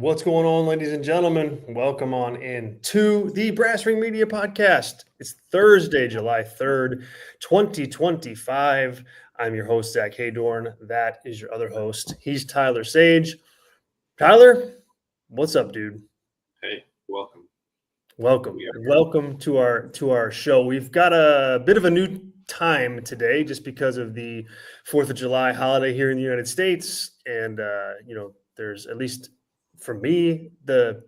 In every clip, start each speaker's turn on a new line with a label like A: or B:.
A: What's going on, ladies and gentlemen? Welcome on in to the Brass Ring Media Podcast. It's Thursday, July 3rd, 2025. I'm your host, Zach Haydorn. That is your other host. He's Tyler Sage. Tyler, what's up, dude?
B: Hey, welcome.
A: Welcome to our show. We've got a bit of a new time today just because of the 4th of July holiday here in the United States. And, there's at least for me, the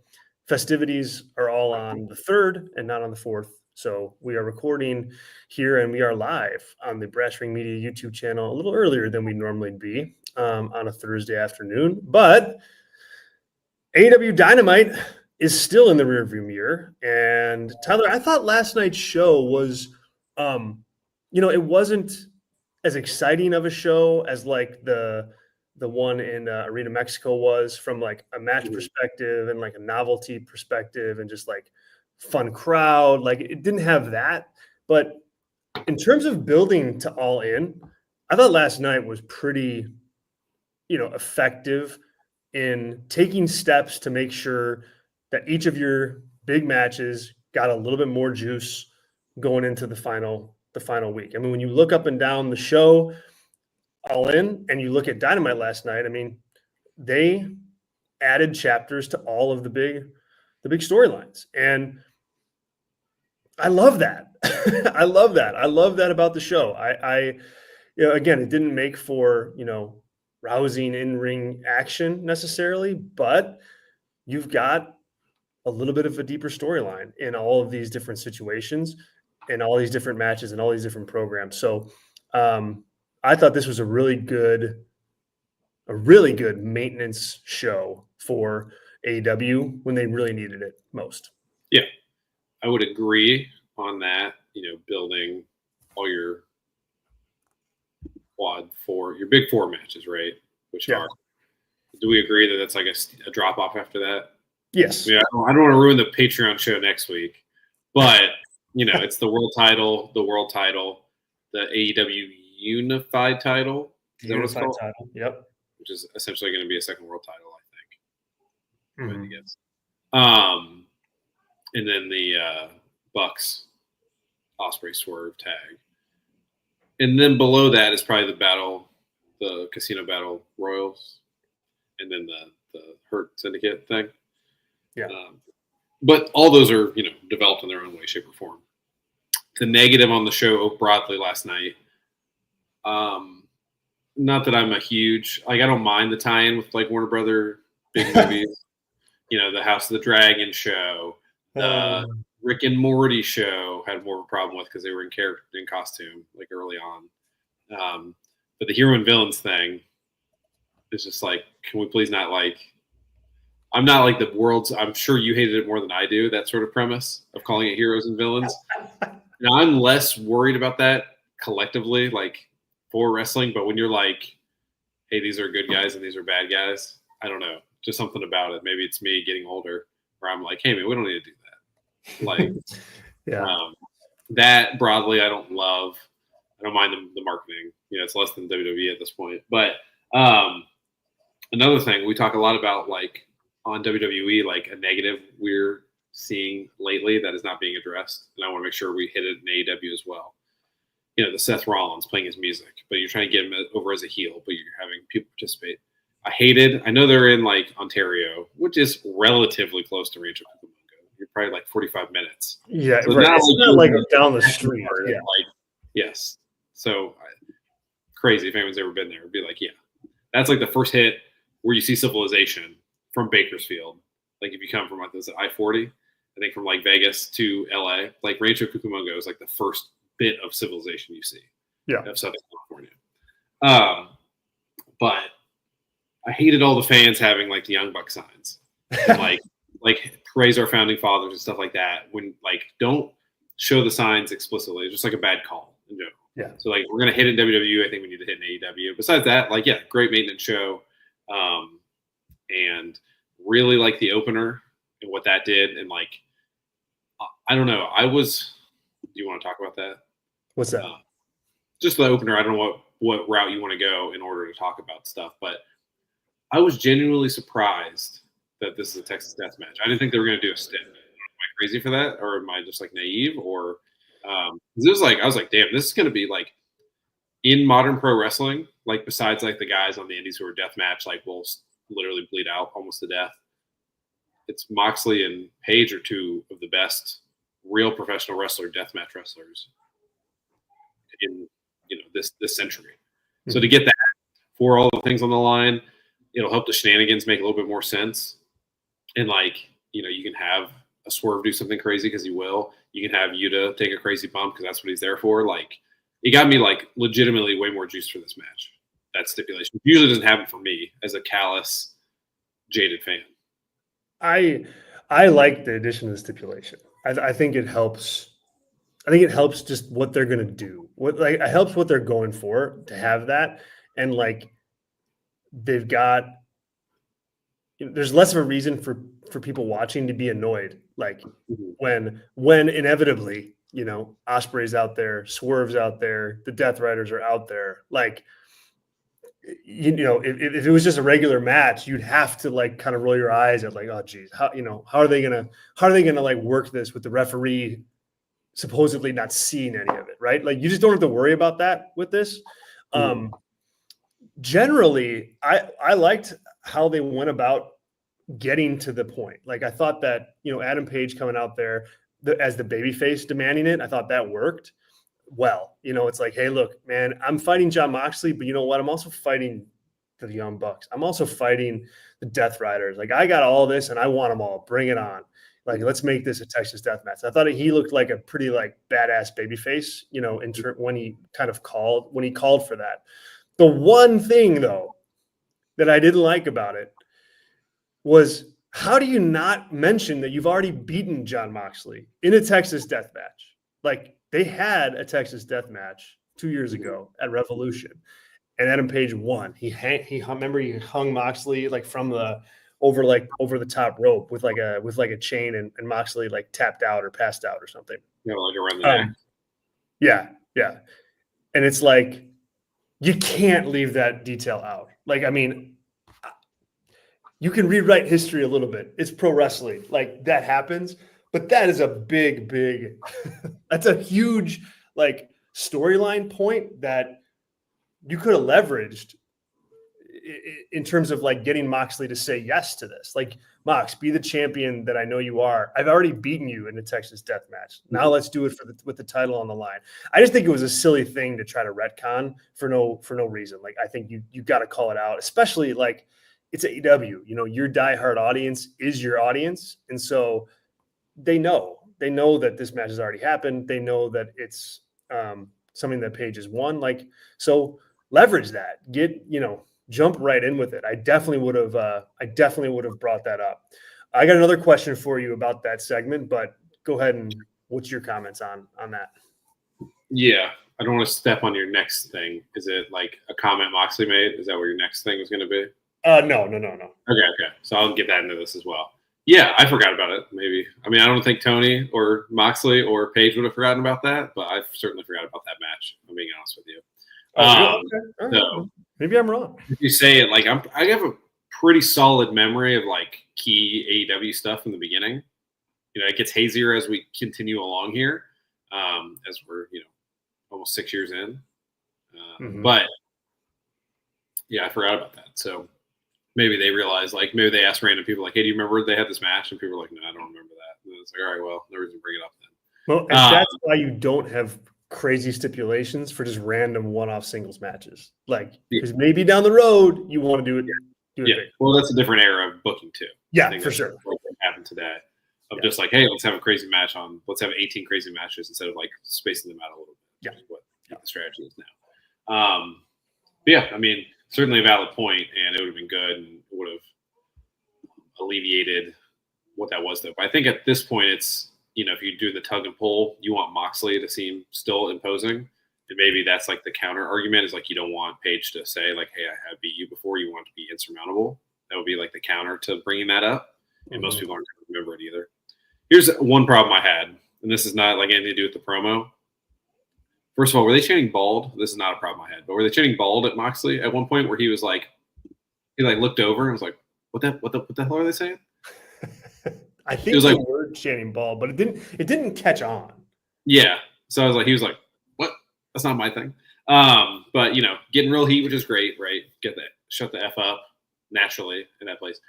A: festivities are all on the 3rd and not on the 4th. So we are recording here and we are live on the Brass Ring Media YouTube channel a little earlier than we normally be on a Thursday afternoon. But AEW Dynamite is still in the rearview mirror. And Tyler, I thought last night's show was, it wasn't as exciting of a show as like the one in Arena Mexico was from like a match perspective and like a novelty perspective and just like fun crowd. Like it didn't have that. But in terms of building to All In, I thought last night was pretty, effective in taking steps to make sure that each of your big matches got a little bit more juice going into the final week. I mean, when you look up and down the show, All In, and you look at Dynamite last night, I mean, they added chapters to all of the big storylines. And I love that. I love that. I love that about the show. Again, it didn't make for, rousing in-ring action necessarily, but you've got a little bit of a deeper storyline in all of these different situations and all these different matches and all these different programs. So I thought this was a really good maintenance show for AEW when they really needed it most.
B: Yeah, I would agree on that. Building all your your big four matches, right? Which are. Do we agree that that's like a drop off after that?
A: Yes.
B: Yeah, I don't want to ruin the Patreon show next week, but it's the world title, the AEW Unified title. Is that what it's called?
A: Title. Yep.
B: Which is essentially going to be a second world title, I think.
A: Mm-hmm.
B: I guess. And then the Bucks Ospreay Swerve tag. And then below that is probably the Casino Battle Royals, and then the Hurt Syndicate thing.
A: Yeah.
B: But all those are, developed in their own way, shape, or form. The negative on the show broadly last night, not that I'm a huge, I don't mind the tie-in with like Warner Brother big movies, the House of the Dragon show, the Rick and Morty show had more of a problem with because they were in character, in costume, like early on. But the hero and villains thing is just like, can we please not like, I'm not like the world's, I'm sure you hated it more than I do, that sort of premise of calling it heroes and villains. Now, I'm less worried about that collectively, like for wrestling, but when you're like, hey, these are good guys and these are bad guys, I don't know, just something about it. Maybe it's me getting older where I'm like, hey, man, we don't need to do that. Like, that broadly, I don't love. I don't mind the marketing. It's less than WWE at this point. But another thing, we talk a lot about like on WWE, like a negative we're seeing lately that is not being addressed. And I want to make sure we hit it in AEW as well. The Seth Rollins playing his music, but you're trying to get him over as a heel, but you're having people participate. I know they're in like Ontario, which is relatively close to Rancho Cucamonga. You're probably like 45 minutes.
A: Yeah, so right. It's not like down the street.
B: Yeah. Yes. So crazy if anyone's ever been there. It'd be like, yeah, that's like the first hit where you see civilization from Bakersfield. Like if you come from like this I-40, I think from like Vegas to LA, like Rancho Cucamonga is like the first bit of civilization you see.
A: Yeah.
B: Of Southern California. But I hated all the fans having like the Young Buck signs and like praise our founding fathers and stuff like that. When like don't show the signs explicitly, it's just like a bad call in general.
A: Yeah.
B: So like we're gonna hit in WWE. I think we need to hit in AEW. Besides that, like great maintenance show, and really like the opener and what that did. And like I don't know. Do you want to talk about that?
A: What's that?
B: Just the opener. I don't know what route you want to go in order to talk about stuff, but I was genuinely surprised that this is a Texas death match. I didn't think they were going to do a stint. Am I crazy for that, or am I just like naive? Or this was like I was like, damn, this is going to be like in modern pro wrestling. Like besides like the guys on the indies who are death match, like will literally bleed out almost to death. It's Moxley and Page are two of the best real professional wrestler deathmatch wrestlers in this century. Mm-hmm. So to get that for all the things on the line, it'll help the shenanigans make a little bit more sense. And like you can have a Swerve do something crazy because he will. You can have Yuta take a crazy bump because that's what he's there for. Like it got me like legitimately way more juice for this match. That stipulation usually doesn't happen for me as a callous, jaded fan.
A: I like the addition of the stipulation. I think it helps. I think it helps just what they're gonna do. It helps what they're going for to have that, and like they've got. There's less of a reason for people watching to be annoyed. Like when inevitably, Osprey's out there, Swerve's out there, the Death Riders are out there. Like, if it was just a regular match, you'd have to like kind of roll your eyes at like, oh geez, how are they gonna like work this with the referee supposedly not seeing any of it, right? Like you just don't have to worry about that with this. Generally, I liked how they went about getting to the point. Like I thought that Adam Page coming out there as the babyface demanding it, I thought that worked well. It's like, hey, look, man, I'm fighting Jon Moxley, but you know what? I'm also fighting the Young Bucks. I'm also fighting the Death Riders. Like I got all this, and I want them all. Bring it on. Like let's make this a Texas Death Match. I thought he looked like a pretty like badass babyface. When he called for that. The one thing though that I didn't like about it was how do you not mention that you've already beaten Jon Moxley in a Texas death match? Like they had a Texas death match 2 years ago at Revolution, and Adam Page won. He hung Moxley like from the over the top rope with like a chain, and Moxley like tapped out or passed out or something.
B: Like around the neck.
A: Yeah. And it's like you can't leave that detail out. Like, I mean, you can rewrite history a little bit. It's pro wrestling. Like that happens, but that is a big, that's a huge like storyline point that you could have leveraged in terms of like getting Moxley to say yes to this. Like, Mox, be the champion that I know you are. I've already beaten you in the Texas death match. Now let's do it with the title on the line. I just think it was a silly thing to try to retcon for no reason. Like, I think you got to call it out, especially like it's AEW. Your diehard audience is your audience, and so they know that this match has already happened. They know that it's something that Page has won. Like, so leverage that. Jump right in with it. I definitely would have brought that up. I got another question for you about that segment, but go ahead and what's your comments on that?
B: Yeah, I don't want to step on your next thing. Is it like a comment Moxley made? Is that what your next thing was going to be?
A: No.
B: Okay. So I'll get that into this as well. Yeah, I forgot about it. Maybe. I mean, I don't think Tony or Moxley or Page would have forgotten about that, but I certainly forgot about that match. I'm being honest with you.
A: Okay.
B: So
A: maybe I'm wrong.
B: If you say it, like I have a pretty solid memory of like key AEW stuff from the beginning. It gets hazier as we continue along here, as we're almost 6 years in. But yeah, I forgot about that. So maybe they realized, like, maybe they asked random people, like, hey, do you remember they had this match? And people were like, no, I don't remember that. And it's like, all right, well, no reason to bring it up then.
A: Well, and that's why you don't have crazy stipulations for just random one-off singles matches. Like, because maybe down the road you want to do it.
B: Yeah. Well, that's a different era of booking too.
A: Yeah, for sure.
B: What happened today of just like, hey, let's have a crazy match let's have 18 crazy matches instead of like spacing them out a little bit.
A: Yeah.
B: What the strategy is now. But yeah, I mean, certainly a valid point, and it would have been good and would have alleviated what that was though. But I think at this point it's, if you do the tug and pull, you want Moxley to seem still imposing. And maybe that's like the counter argument is like, you don't want Page to say like, hey, I have beat you before. You want it to be insurmountable. That would be like the counter to bringing that up. And most people aren't going to remember it either. Here's one problem I had, and this is not like anything to do with the promo. First of all, were they chanting bald? This is not a problem I had, but were they chanting bald at Moxley at one point where he was like, he like looked over and was like, what the hell are they saying?
A: I
B: It
A: think
B: was
A: they
B: like,
A: were chanting ball, but it didn't catch on.
B: yeah. So I was like, he was like, what? That's not my thing. But getting real heat, which is great, right? Shut the F up naturally in that place.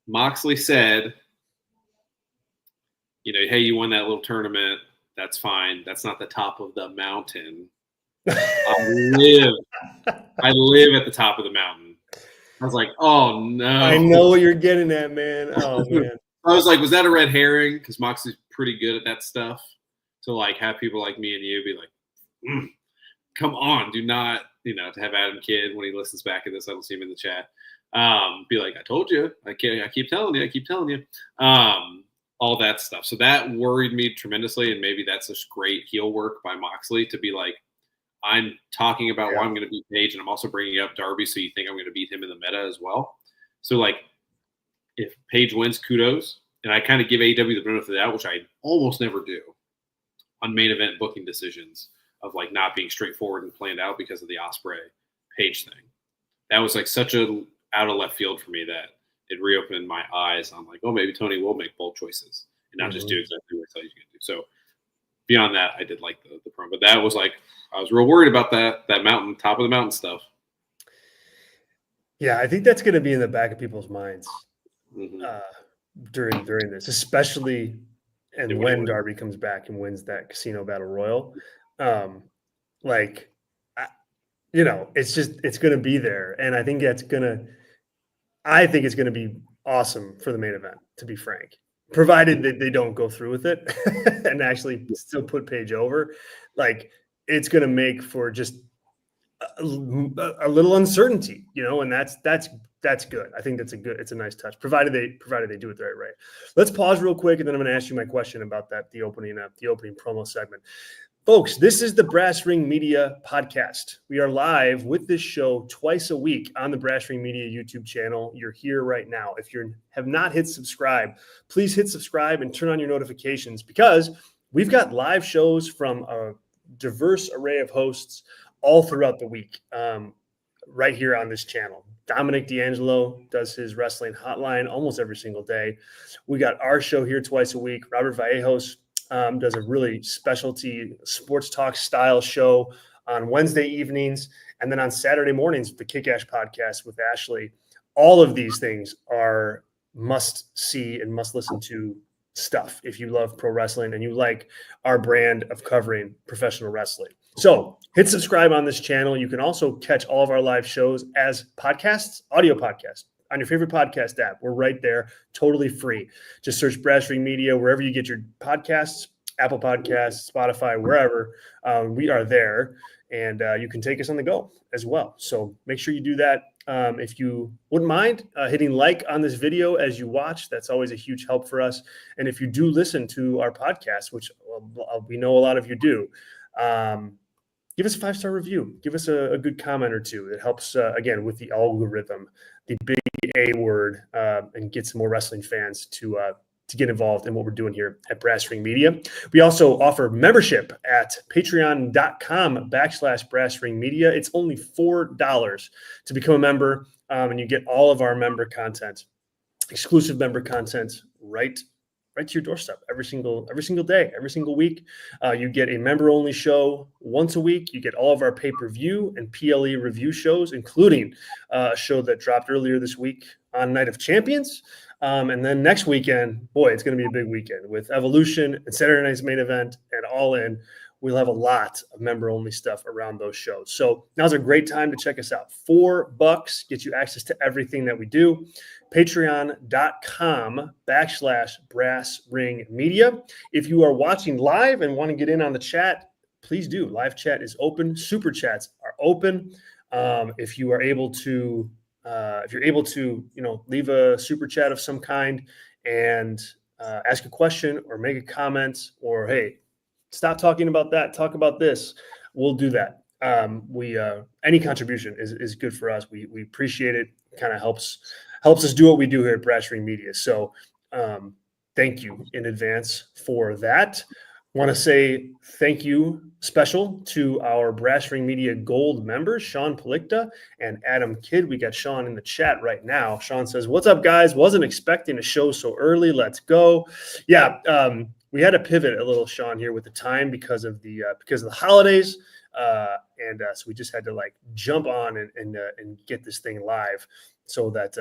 B: Moxley said, hey, you won that little tournament. That's fine. That's not the top of the mountain. I live at the top of the mountain. I was like, oh no.
A: I know what you're getting at, man. Oh man.
B: I was like, was that a red herring? Because Moxley's pretty good at that stuff. To like have people like me and you be like, come on, do not, to have Adam Kidd when he listens back at this, I don't see him in the chat. Be like, I told you, I keep telling you, all that stuff. So that worried me tremendously, and maybe that's just great heel work by Moxley to be like, I'm talking about why I'm going to beat Page, and I'm also bringing up Darby, so you think I'm going to beat him in the meta as well. So like, if Page wins, kudos, and I kind of give AEW the benefit of the doubt, which I almost never do on main event booking decisions of like not being straightforward and planned out because of the Ospreay Page thing. That was like such a out of left field for me that it reopened my eyes on like, oh, maybe Tony will make bold choices and not just do exactly what I tell you to do. So beyond that, I did like the promo, but that was like, I was real worried about that mountain, top of the mountain stuff.
A: Yeah, I think that's going to be in the back of people's minds during this, especially when Darby comes back and wins that Casino Battle Royal. It's going to be there, and I think it's going to be awesome for the main event, to be frank, provided that they don't go through with it and actually still put Page over. Like, it's going to make for just a little uncertainty, and that's good. I think it's a nice touch, provided they do it the right way. Let's pause real quick, and then I'm going to ask you my question about the opening promo segment. Folks, this is the Brass Ring Media podcast. We are live with this show twice a week on the Brass Ring Media YouTube channel. You're here right now. If you have not hit subscribe, please hit subscribe and turn on your notifications, because we've got live shows from a diverse array of hosts all throughout the week, right here on this channel. Dominic D'Angelo does his wrestling hotline almost every single day. We got our show here twice a week. Robert Vallejos does a really specialty sports talk style show on Wednesday evenings. And then on Saturday mornings, the Kick-Ash podcast with Ashley. All of these things are must see and must listen to stuff if you love pro wrestling and you like our brand of covering professional wrestling. So hit subscribe on this channel. You can also catch all of our live shows as podcasts, audio podcasts, on your favorite podcast app. We're right there, totally free. Just search Brass Ring Media wherever you get your podcasts, Apple Podcasts, Spotify, wherever. We are there, and you can take us on the go as well. So make sure you do that. If you wouldn't mind hitting like on this video as you watch, that's always a huge help for us. And if you do listen to our podcast, which we know a lot of you do, give us a 5-star review. Give us a good comment or two. It helps, again, with the algorithm, the big A word, and get some more wrestling fans to get involved in what we're doing here at Brass Ring Media. We also offer membership at patreon.com/Brass Ring Media. It's only $4 to become a member, and you get all of our member content, exclusive member content, right to your doorstep every single day, every single week. You get a member-only show once a week. You get all of our pay-per-view and PLE review shows, including a show that dropped earlier this week on Night of Champions. And then next weekend, boy, it's going to be a big weekend with Evolution and Saturday Night's Main Event and All In. We'll have a lot of member-only stuff around those shows. So now's a great time to check us out. $4 gets you access to everything that we do. Patreon.com/Brass Ring Media. If you are watching live and want to get in on the chat, please do. Live chat is open. Super chats are open. If you're able to, leave a super chat of some kind and ask a question or make a comment, or hey, stop talking about that, talk about this, we'll do that. Any contribution is good for us. We appreciate it. Kind of helps us do what we do here at Brass Ring Media. So thank you in advance for that. Want to say thank you special to our Brass Ring Media Gold members, Sean Palikta and Adam Kidd. We got Sean in the chat right now. Sean says, "What's up, guys? Wasn't expecting a show so early. Let's go." Yeah, we had to pivot a little, Sean, here with the time because of the holidays, and so we just had to like jump on and get this thing live so that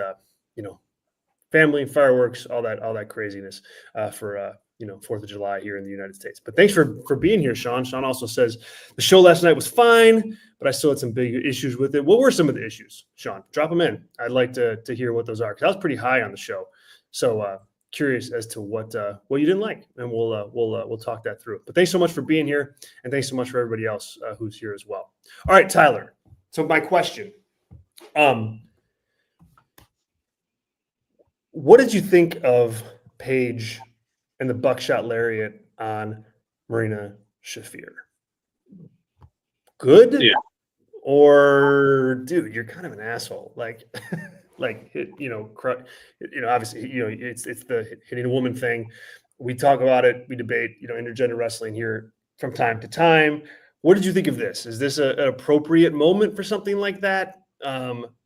A: family, fireworks, all that craziness for 4th of July here in the United States. But thanks for being here, Sean. Sean also says the show last night was fine, but I still had some big issues with it. What were some of the issues, Sean? Drop them in. I'd like to hear what those are, because I was pretty high on the show. So curious as to what you didn't like, and we'll talk that through. But thanks so much for being here, and thanks so much for everybody else who's here as well. All right, Tyler. So my question. What did you think of Paige and the buckshot lariat on Marina Shafir? Good?
B: Yeah.
A: Or, dude, you're kind of an asshole. Like, obviously, it's the hitting a woman thing. We talk about it. We debate, intergender wrestling here from time to time. What did you think of this? Is this an appropriate moment for something like that?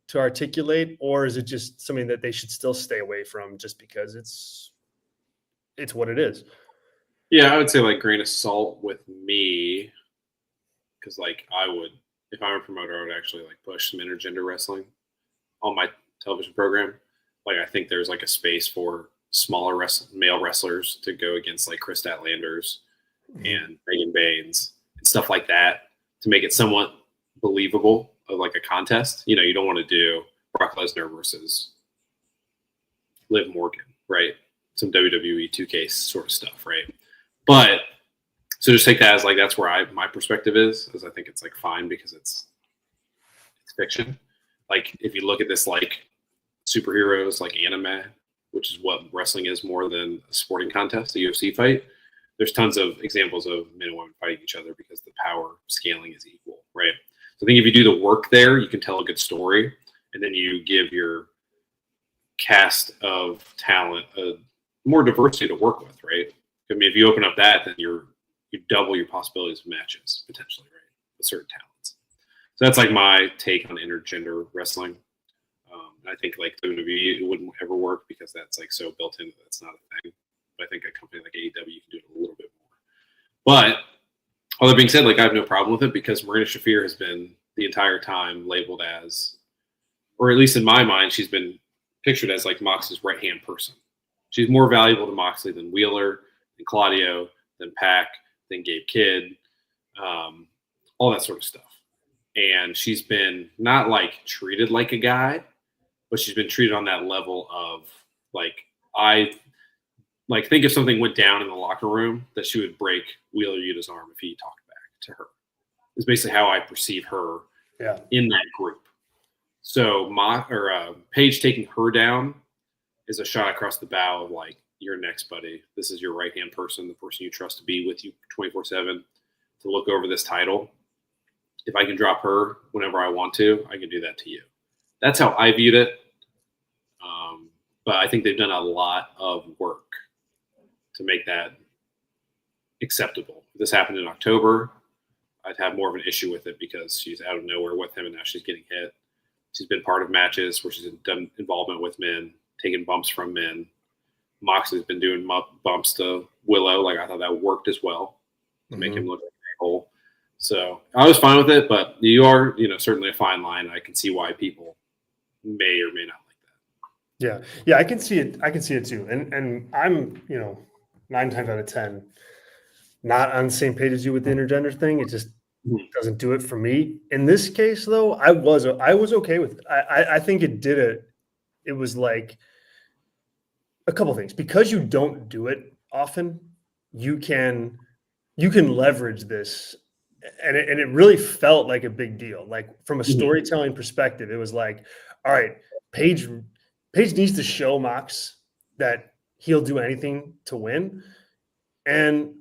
A: To articulate, or is it just something that they should still stay away from just because it's what it is?
B: Yeah, I would say like grain of salt with me, because like I would, if I'm a promoter, I would actually like push some intergender wrestling on my television program. Like I think there's like a space for smaller male wrestlers to go against like Chris Statlanders and Megan Baines and stuff like that to make it somewhat believable of like a contest. You don't want to do Brock Lesnar versus Liv Morgan, right? Some WWE 2K sort of stuff, right? But so just take that as like that's where my perspective is I think it's like fine because it's fiction. Like if you look at this like superheroes, like anime, which is what wrestling is more than a sporting contest, a UFC fight. There's tons of examples of men and women fighting each other because the power scaling is equal, right? So I think if you do the work there, you can tell a good story, and then you give your cast of talent more diversity to work with, right? I mean, if you open up that, then you double your possibilities of matches potentially, right, with certain talents. So that's like my take on intergender wrestling. I think like WWE, it wouldn't ever work because that's like so built in that it's not a thing. But I think a company like AEW can do it a little bit more. But all that being said, like I have no problem with it because Marina Shafir has been the entire time labeled as, or at least in my mind, she's been pictured as like Moxley's right-hand person. She's more valuable to Moxley than Wheeler, than Claudio, than Pac, than Gabe Kidd, all that sort of stuff. And she's been not like treated like a guy, but she's been treated on that level of like, I like think if something went down in the locker room that she would break Wheeler Yuta's arm if he talked back to her. Is basically how I perceive her in that group. So Paige taking her down is a shot across the bow of like, you're next, buddy. This is your right-hand person, the person you trust to be with you 24/7 to look over this title. If I can drop her whenever I want to, I can do that to you. That's how I viewed it. But I think they've done a lot of work to make that acceptable. If this happened in October, I'd have more of an issue with it because she's out of nowhere with him and now she's getting hit. She's been part of matches where she's done involvement with men, taking bumps from men. Moxley's been doing bumps to Willow. Like I thought that worked as well to make him look like an a-hole. So I was fine with it, but you are, certainly a fine line. I can see why people may or may not like that.
A: Yeah, I can see it. I can see it too. And I'm, 9 times out of 10, not on the same page as you with the intergender thing. It just doesn't do it for me. In this case, though, I was okay with it. I think it did it. It was like a couple things because you don't do it often. You can leverage this, and it really felt like a big deal. Like from a storytelling perspective, it was like, all right, Paige needs to show Mox that he'll do anything to win, and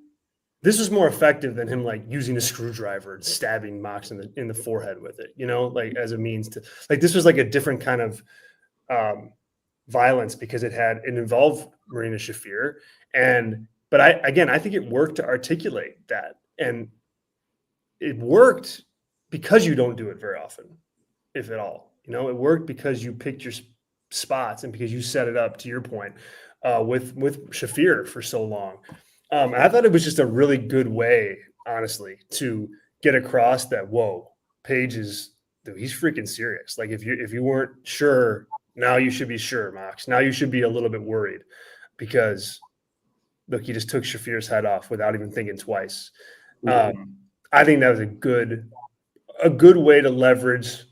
A: this was more effective than him like using a screwdriver and stabbing Mox in the forehead with it, like as a means to like this was like a different kind of violence because it involved Marina Shafir, and But I think it worked to articulate that, and it worked because you don't do it very often, if at all. You know, it worked because you picked your spots and because you set it up, to your point, with Shafir for so long. I thought it was just a really good way, honestly, to get across that, whoa, Paige is, dude, he's freaking serious. Like if you weren't sure, now you should be sure, Mox. Now you should be a little bit worried because look, he just took Shafir's head off without even thinking twice. I think that was a good way to leverage,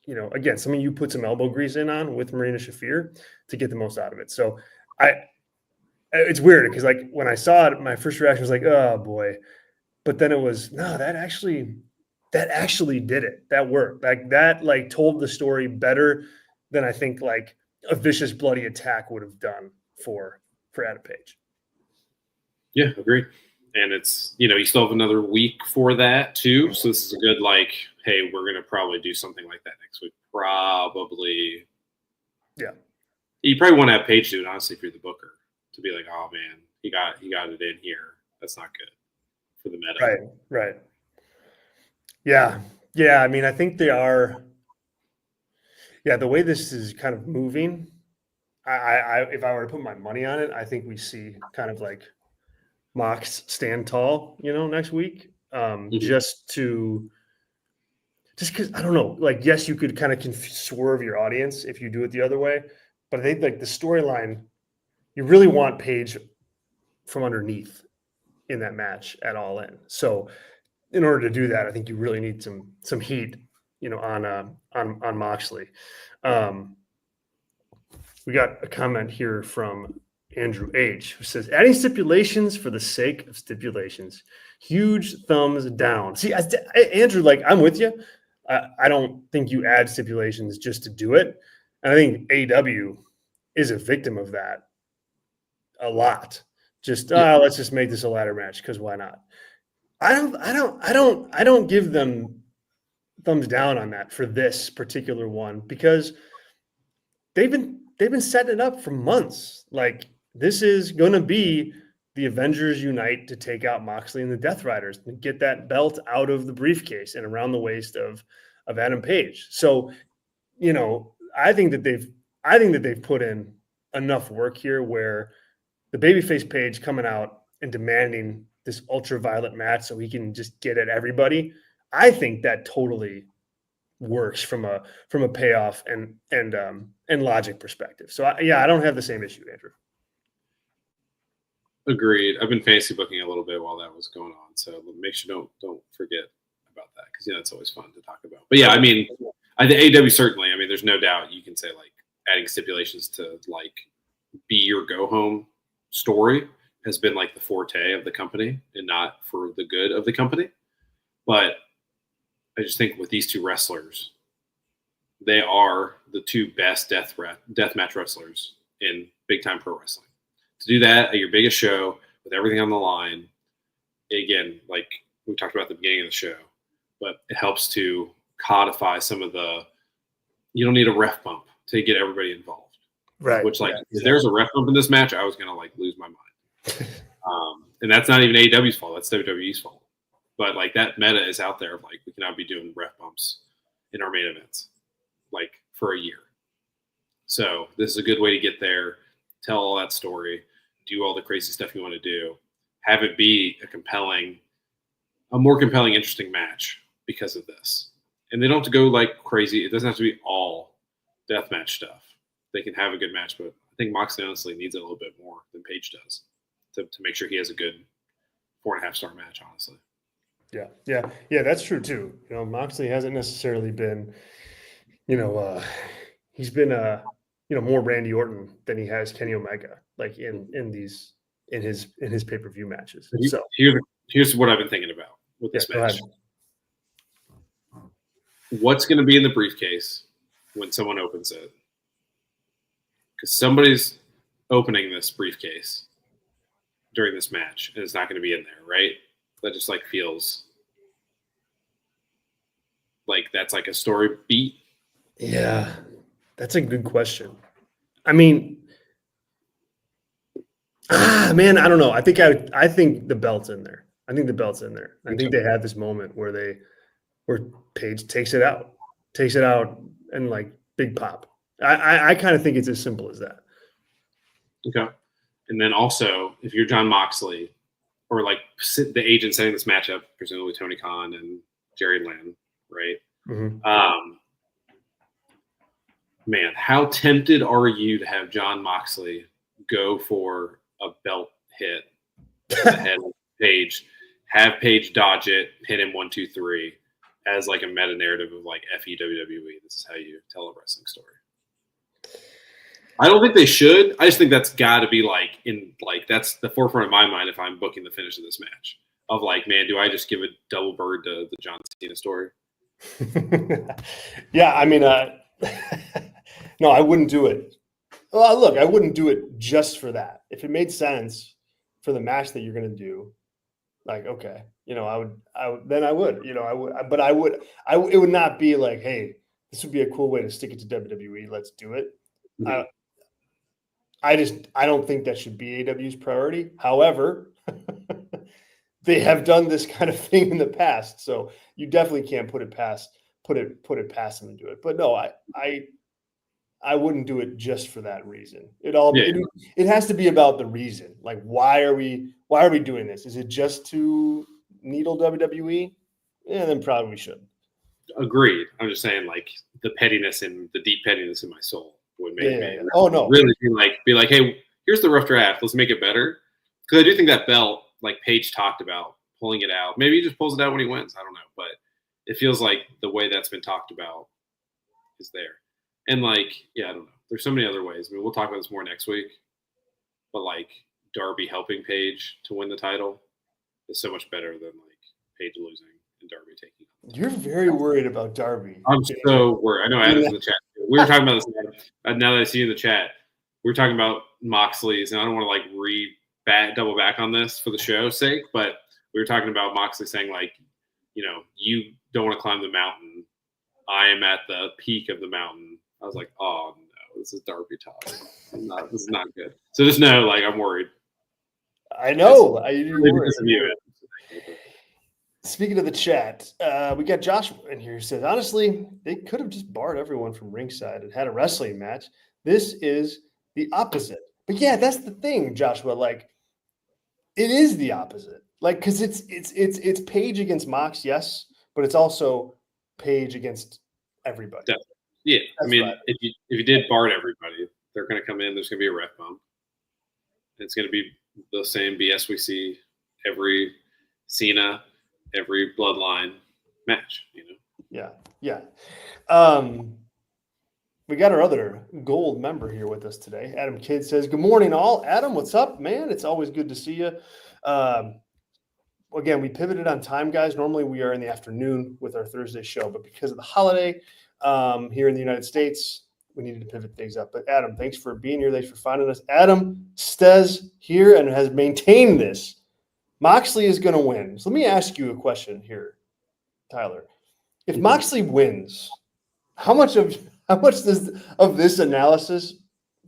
A: you know, again, something you put some elbow grease in on with Marina Shafir to get the most out of it. So it's weird because like when I saw it, my first reaction was like, oh boy. But then it was, no, that actually did it. That worked. Like that like told the story better than I think like a vicious bloody attack would have done for Adam Page.
B: Yeah, agreed. And it's, you know, you still have another week for that too. So this is a good, like, hey, we're going to probably do something like that next week. Probably.
A: Yeah.
B: You probably want to have Paige do it, honestly, if you're the booker, to be like, oh man, he got it in here. That's not good for the meta.
A: Right. Yeah. Yeah. I mean, I think they are. Yeah. The way this is kind of moving, if I were to put my money on it, I think we see kind of like Mox stand tall, you know, next week. Just because I don't know, like, yes, you could kind of swerve your audience if you do it the other way, but I think like the storyline, you really want Paige from underneath in that match at All In. So in order to do that, I think you really need some heat, you know, on Moxley. We got a comment here from Andrew H, who says, adding stipulations for the sake of stipulations. Huge thumbs down. See, Andrew, like, I'm with you. I don't think you add stipulations just to do it. And I think AEW is a victim of that a lot. Just let's just make this a ladder match because why not? I don't give them thumbs down on that for this particular one because they've been setting it up for months. Like this is going to be the Avengers unite to take out Moxley and the Death Riders and get that belt out of the briefcase and around the waist of Adam Page. So, you know, I think that they've put in enough work here where the babyface Page coming out and demanding this ultraviolet match so he can just get at everybody. I think that totally works from a payoff and logic perspective. So I don't have the same issue, Andrew.
B: Agreed. I've been fantasy booking a little bit while that was going on, so make sure don't forget about that because it's always fun to talk about. But yeah, I mean, I think AEW certainly. I mean, there's no doubt you can say like adding stipulations to like be your go home story has been like the forte of the company and not for the good of the company. But I just think with these two wrestlers, they are the two best death match wrestlers in big time pro wrestling. To do that at your biggest show with everything on the line, again, like we talked about at the beginning of the show, but it helps to codify some of you don't need a ref bump to get everybody involved.
A: Right.
B: Which if there's a ref bump in this match, I was going to like lose my mind. And that's not even AEW's fault. That's WWE's fault. But like that meta is out there of like we cannot be doing ref bumps in our main events like for a year. So this is a good way to get there, tell all that story, do all the crazy stuff you want to do, have it be a more compelling, interesting match because of this. And they don't have to go like crazy. It doesn't have to be all deathmatch stuff. They can have a good match, but I think Moxley honestly needs it a little bit more than Page does to make sure he has a good 4.5-star match, honestly.
A: Yeah, that's true too. You know, Moxley hasn't necessarily been, you know, he's been more Randy Orton than he has Kenny Omega, like in his pay-per-view matches. So
B: here's what I've been thinking about with this match. What's going to be in the briefcase when someone opens it? Because somebody's opening this briefcase during this match, and it's not going to be in there, right? That just like feels like that's like a story beat.
A: Yeah, that's a good question. I mean, Man, I don't know. I think the belt's in there. I think the belt's in there. I think
B: So,
A: they have this moment where Paige takes it out, and like big pop. I kind of think it's as simple as that.
B: okay. And then also, if you're John Moxley, or like the agent setting this matchup, presumably Tony Khan and Jerry Lynn, right?
A: Mhm.
B: Man, how tempted are you to have John Moxley go for a belt hit to the head of Page, have Page dodge it, hit him 1, 2, 3, as like a meta narrative of like FEWWE. This is how you tell a wrestling story. I don't think they should. I just think that's got to be like that's the forefront of my mind if I'm booking the finish of this match. Of like, man, do I just give a double bird to the John Cena story?
A: Yeah, I mean, no, I wouldn't do it. Well, look, I wouldn't do it just for that. If it made sense for the match that you're going to do, like, okay, then I would, but it would not be like, hey, this would be a cool way to stick it to WWE. Let's do it.
B: Mm-hmm.
A: I don't think that should be AEW's priority. However, they have done this kind of thing in the past, so you definitely can't put it past them to do it. But no, I wouldn't do it just for that reason. It has to be about the reason. Like, why are we doing this? Is it just to needle WWE? Yeah, then probably we should.
B: Agreed. I'm just saying, like the pettiness and the deep pettiness in my soul would make me
A: Oh no,
B: really be like, hey, here's the rough draft. Let's make it better. Because I do think that belt, like Paige talked about, pulling it out. Maybe he just pulls it out when he wins. I don't know, but it feels like the way that's been talked about is there. And like, yeah, I don't know. There's so many other ways. I mean, we'll talk about this more next week. But like Darby helping Paige to win the title is so much better than like Paige losing and Darby taking.
A: You're very worried about Darby.
B: I'm so worried. I know Adam's in the chat. We were talking about this. Now that I see you in the chat, we were talking about Moxley's, and I don't want to like double back on this for the show's sake, but we were talking about Moxley saying like, you don't want to climb the mountain. I am at the peak of the mountain. I was like, oh no, this is Darby talk. This is not good. So just know, like, I'm worried.
A: I know. You're worried. Speaking of the chat, we got Joshua in here who says, honestly, they could have just barred everyone from ringside and had a wrestling match. This is the opposite. But yeah, that's the thing, Joshua. Like, it is the opposite. Like, because it's Paige against Mox, yes, but it's also Paige against everybody.
B: Definitely. Yeah, that's if you did bar everybody, they're going to come in. There's going to be a ref bump. It's going to be the same BS we see every Cena, every Bloodline match.
A: Yeah. We got our other gold member here with us today. Adam Kidd says, good morning, all. Adam, what's up, man? It's always good to see you. Again, we pivoted on time, guys. Normally we are in the afternoon with our Thursday show, but because of the holiday here in the United States, we needed to pivot things up. But Adam, thanks for being here. Thanks for finding us. Adam stays here and has maintained this. Moxley is going to win. So let me ask you a question here, Tyler. If Moxley wins, how much does of this analysis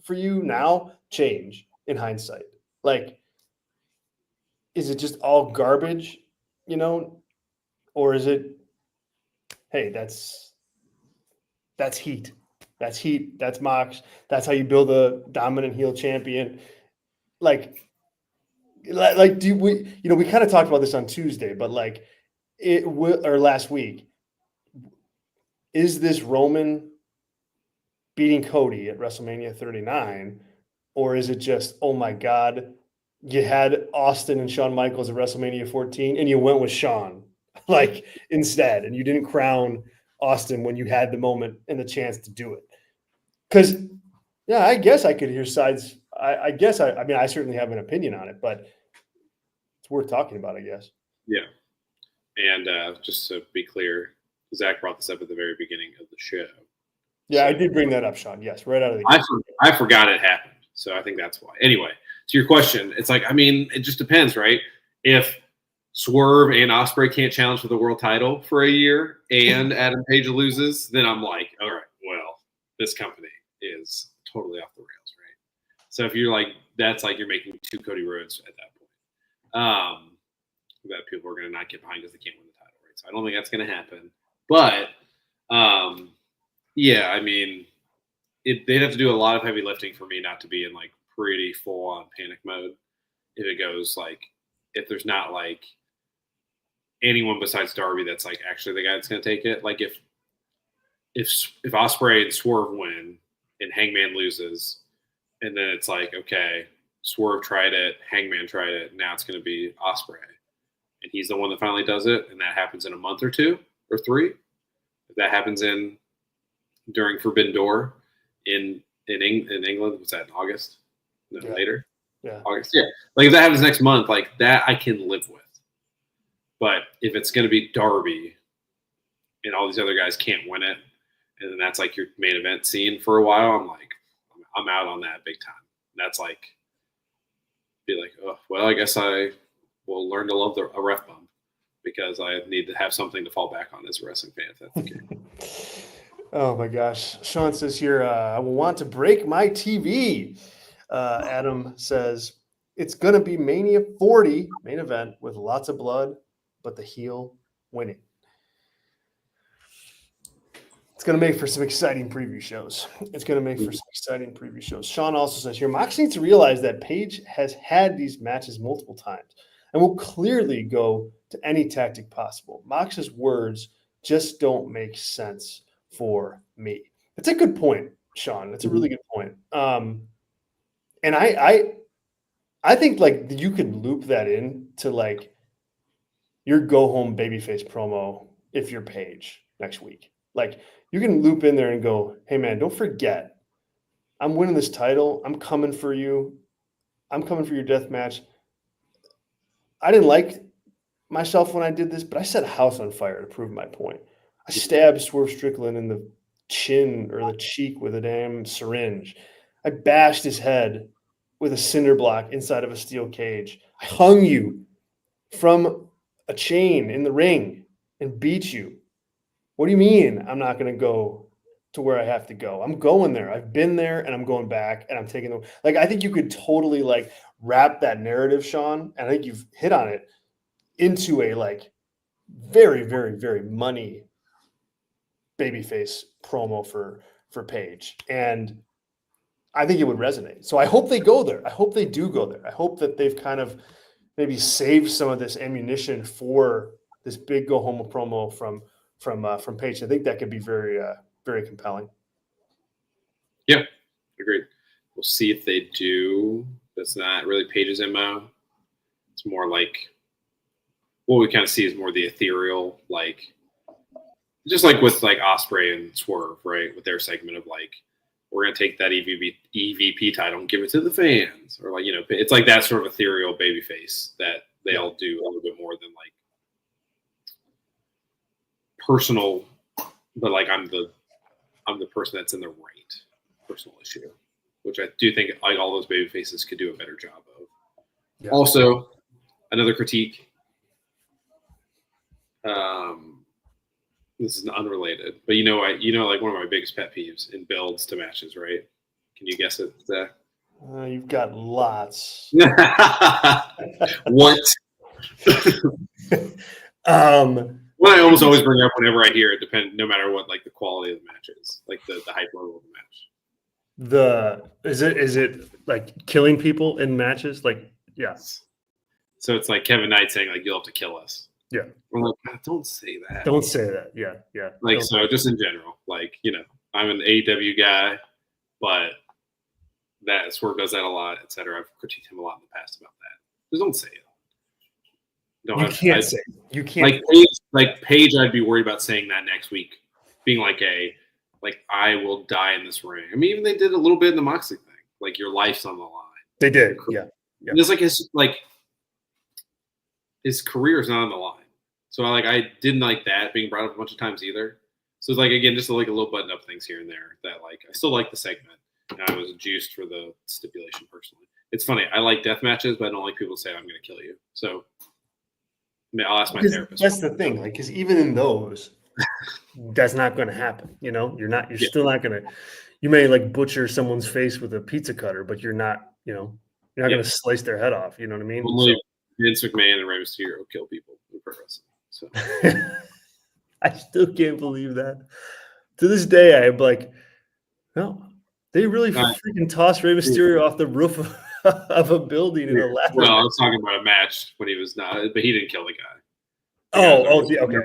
A: for you now change in hindsight? Like, is it just all garbage, or is it, hey, that's heat. That's heat. That's Mox. That's how you build a dominant heel champion. Like do we? We kind of talked about this on Tuesday, but like or last week. Is this Roman beating Cody at WrestleMania 39, or is it just, oh my God, you had Austin and Shawn Michaels at WrestleMania 14, and you went with Shawn instead, and you didn't crown Austin when you had the moment and the chance to do it? Because, yeah, I guess I could hear sides. I guess I mean, I certainly have an opinion on it, but it's worth talking about, I guess.
B: Yeah. And just to be clear, Zach brought this up at the very beginning of the show.
A: Yeah, so I did bring that up, Sean. Yes, right out of the gate.
B: I forgot it happened. So I think that's why. Anyway, to your question, it's like, I mean, it just depends, right? If Swerve and Ospreay can't challenge for the world title for a year and Adam Page loses, then I'm like, all right, well, this company is totally off the rails, right? So if you're like that's like you're making 2 Cody Rhodes at that point. That people are going to not get behind because they can't win the title, right? So I don't think that's going to happen. But yeah, I mean, they'd have to do a lot of heavy lifting for me not to be in like pretty full on panic mode. If it goes like, if there's not like anyone besides Darby that's like actually the guy that's going to take it. Like if Ospreay and Swerve win and Hangman loses, and then it's like, okay, Swerve tried it, Hangman tried it, now it's going to be Ospreay, and he's the one that finally does it, and that happens in a month or 2 or 3. If that happens during Forbidden Door in England, what's that, in August? No,
A: Yeah.
B: later.
A: Yeah.
B: August. Yeah. Like if that happens next month, like that I can live with. But if it's going to be Darby and all these other guys can't win it, and then that's like your main event scene for a while, I'm out on that big time. That's like, be like, oh, well, I guess I will learn to love a ref bump because I need to have something to fall back on as a wrestling fan. If that's the case.
A: Oh my gosh. Sean says here, I will want to break my TV. Adam says, it's going to be Mania 40 main event with lots of blood, but the heel winning. It's going to make for some exciting preview shows. Sean also says here, Mox needs to realize that Paige has had these matches multiple times and will clearly go to any tactic possible. Mox's words just don't make sense for me. That's a good point, Sean. That's a really good point. And I think like you could loop that in to like your go home babyface promo if you're Paige next week. Like you can loop in there and go, hey man, don't forget, I'm winning this title. I'm coming for you. I'm coming for your death match. I didn't like myself when I did this, but I set a house on fire to prove my point. I stabbed Swerve Strickland in the chin or the cheek with a damn syringe. I bashed his head with a cinder block inside of a steel cage. I hung you from a chain in the ring and beat you. What do you mean I'm not going to go to where I have to go? I'm going there. I've been there and I'm going back and I'm taking the, like, I think you could totally like wrap that narrative, Sean, and I think you've hit on it, into a like very, very, very money babyface promo for Paige. And I think it would resonate. So I hope they go there. I hope they do go there. I hope that they've kind of maybe saved some of this ammunition for this big go home promo from Paige. I think that could be very, very compelling.
B: Yeah, agreed. We'll see if they do. That's not really Paige's MO. It's more like what we kind of see is more the ethereal, like just like with like Ospreay and Swerve, right? With their segment of like, we're going to take that EVP title and give it to the fans. Or like, you know, it's like that sort of ethereal babyface that they all do a little bit more than like personal, but like I'm the person that's in the right personal issue, which I do think like all those babyfaces could do a better job of. Yeah. Also, another critique. This is unrelated, but you know, like one of my biggest pet peeves in builds to matches, right? Can you guess it, Zach?
A: You've got lots.
B: What? What I almost always bring up whenever I hear it, no matter what, like the quality of the match is, like the hype level of the match.
A: Is it like killing people in matches? Like, yes.
B: So it's like Kevin Knight saying like, you'll have to kill us.
A: Yeah.
B: I'm like, don't say that.
A: Don't say that. Yeah. Yeah.
B: Like, so just in general, like, you know, I'm an AEW guy, but that Swerve does that a lot, et cetera. I've critiqued him a lot in the past about that. Just don't say it.
A: You can't say it. You can't.
B: Like Paige, I'd be worried about saying that next week, being like I will die in this ring. I mean, even they did a little bit in the Moxley thing, like your life's on the line.
A: They did, yeah.
B: And it's like his career is not on the line, so I didn't like that being brought up a bunch of times either. So it's like again, just like a little button up things here and there that like I still like the segment. And I was juiced for the stipulation personally. It's funny, I like death matches, but I don't like people say I'm going to kill you. So. I mean, I'll ask my therapist.
A: That's the thing, like, because even in those, that's not going to happen. You know, you're still not going to. You may like butcher someone's face with a pizza cutter, but you're not. You know, You're not going to slice their head off. You know what I mean?
B: Only Vince McMahon and Rey Mysterio kill people in pro wrestling. So
A: I still can't believe that. To this day, I'm like, no, they really freaking tossed Rey Mysterio off the roof of a building in a ladder.
B: Well, I was talking about a match when he was not, but he didn't kill the guy.
A: Okay.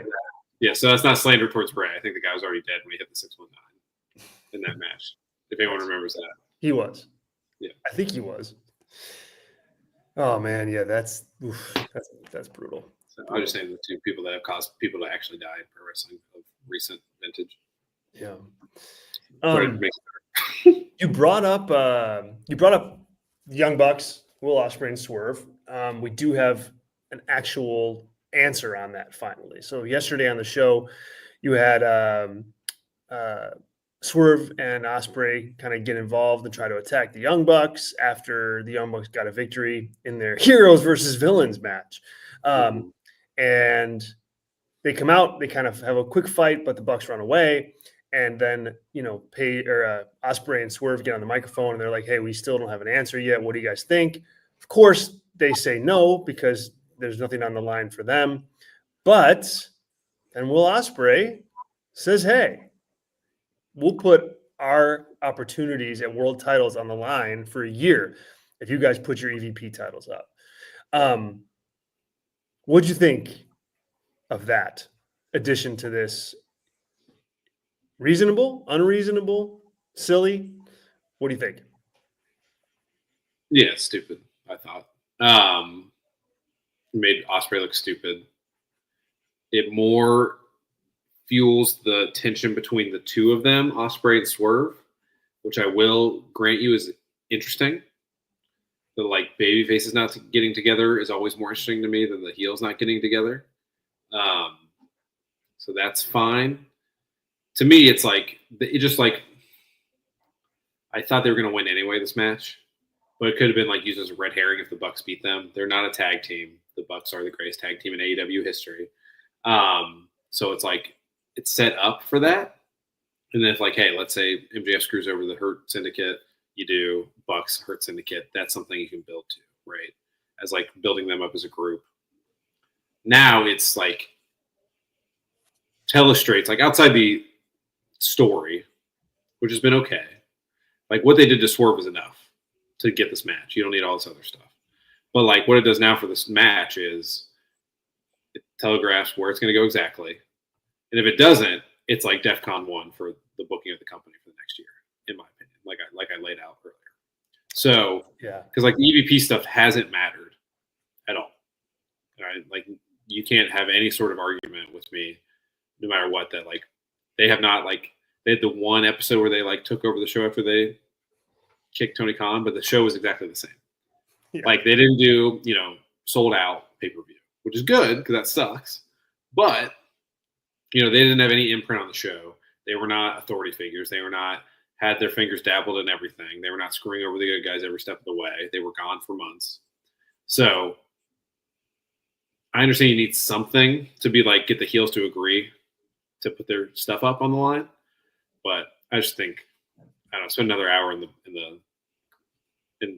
B: Yeah, so that's not slander towards Bray. I think the guy was already dead when he hit the 619 in that match. If anyone remembers that,
A: he was.
B: Yeah,
A: I think he was. Oh man, yeah, that's brutal.
B: So I was just saying the two people that have caused people to actually die in pro wrestling of recent vintage.
A: Yeah. You brought up the Young Bucks, Will Ospreay and Swerve. We do have an actual answer on that finally. So yesterday on the show, you had Swerve and Ospreay kind of get involved and try to attack the Young Bucks after the Young Bucks got a victory in their heroes versus villains match. And they come out, they kind of have a quick fight, but the Bucks run away. And then, Ospreay and Swerve get on the microphone and they're like, hey, we still don't have an answer yet. What do you guys think? Of course, they say no because there's nothing on the line for them. But then Will Ospreay says, hey, we'll put our opportunities at world titles on the line for a year if you guys put your EVP titles up. What'd you think of that addition to this? Reasonable, unreasonable, silly? What do you think?
B: Yeah, stupid, I thought. Made Ospreay look stupid. It more fuels the tension between the two of them, Ospreay and Swerve, which I will grant you is interesting. The baby faces not getting together is always more interesting to me than the heels not getting together. So that's fine. To me, it's I thought they were going to win anyway this match, but it could have been used as a red herring if the Bucks beat them. They're not a tag team. The Bucks are the greatest tag team in AEW history. So it's set up for that. And then if hey, let's say MJF screws over the Hurt Syndicate, you do Bucks Hurt Syndicate. That's something you can build to, right? As building them up as a group. Now it's telestrates outside the story, which has been okay. What they did to Swerve was enough to get this match. You don't need all this other stuff. But what it does now for this match is it telegraphs where it's going to go exactly. And if it doesn't, it's DEFCON 1 for the booking of the company for the next year, in my opinion, like I laid out earlier. So,
A: yeah,
B: because the EVP stuff hasn't mattered at all. Right? You can't have any sort of argument with me, no matter what, that they have not they had the one episode where they took over the show after they kicked Tony Khan, but the show was exactly the same. Yeah. They didn't do, sold out pay-per-view, which is good because that sucks. But, they didn't have any imprint on the show. They were not authority figures. They were not had their fingers dabbled in everything. They were not screwing over the good guys every step of the way. They were gone for months. So I understand you need something to be get the heels to agree to put their stuff up on the line. But I just think, I don't know, spend another hour in